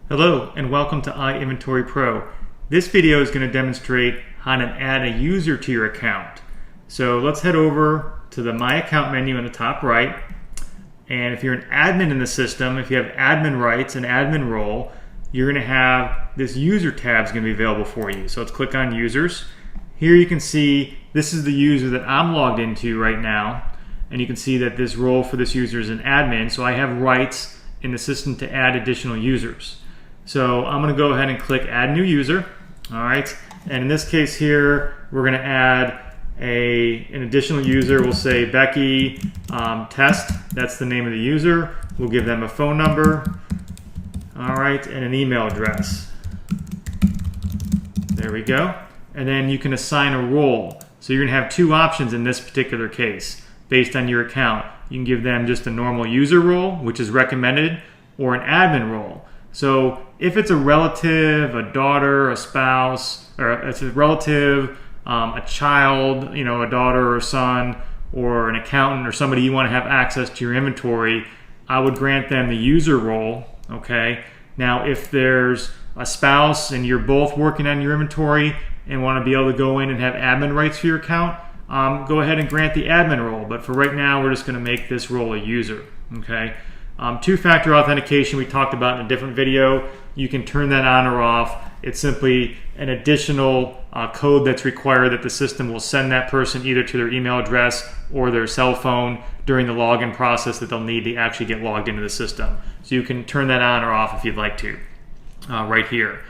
Hello and welcome to iInventory Pro. This video is going to demonstrate how to add a user to your account. So let's head over to the My Account menu in the top right. And if you're an admin in the system, if you have admin rights and admin role, you're going to have this user tab is going to be available for you. So let's click on users. Here you can see this is the user that I'm logged into right now. And you can see that this role for this user is an admin. So I have rights in the system to add additional users. So I'm going to go ahead and click add new user. All right, and in this case here we're going to add an additional user. We'll say Becky Test. That's the name of the user. We'll give them a phone number, all right, and an email address. There we go. And then you can assign a role. So you're going to have two options in this particular case based on your account. You can give them just a normal user role, which is recommended, or an admin role. So if it's a relative, a daughter, a spouse, or it's a relative, a child, a daughter or a son, or an accountant or somebody you want to have access to your inventory, I would grant them the user role, okay? Now if there's a spouse and you're both working on your inventory and want to be able to go in and have admin rights for your account, go ahead and grant the admin role. But for right now, we're just going to make this role a user, okay? Two-factor authentication we talked about in a different video. You can turn that on or off. It's simply an additional code that's required that the system will send that person either to their email address or their cell phone during the login process that they'll need to actually get logged into the system. So you can turn that on or off if you'd like to, right here.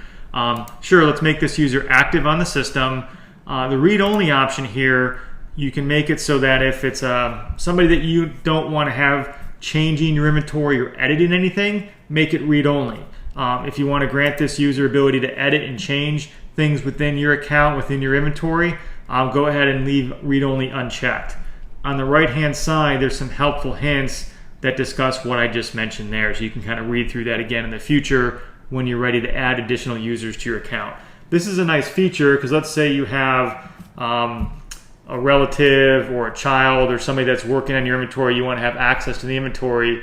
Sure, let's make this user active on the system. The read-only option here, you can make it so that if it's somebody that you don't want to have changing your inventory or editing anything, make it read-only. If you want to grant this user ability to edit and change things within your account, within your inventory, go ahead and leave read-only unchecked. On the right-hand side, there's some helpful hints that discuss what I just mentioned there, so you can kind of read through that again in the future when you're ready to add additional users to your account. This is a nice feature because let's say you have a relative or a child or somebody that's working on your inventory, you want to have access to the inventory,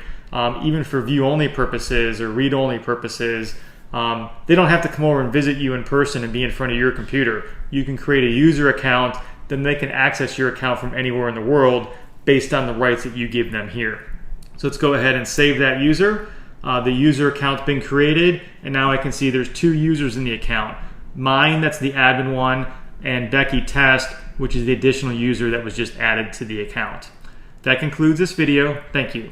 even for view-only purposes or read-only purposes. They don't have to come over and visit you in person and be in front of your computer. You can create a user account, then they can access your account from anywhere in the world based on the rights that you give them here. So let's go ahead and save that user. The user account's been created, and now I can see there's two users in the account. Mine, that's the admin one, and Becky Test, which is the additional user that was just added to the account. That concludes this video. Thank you.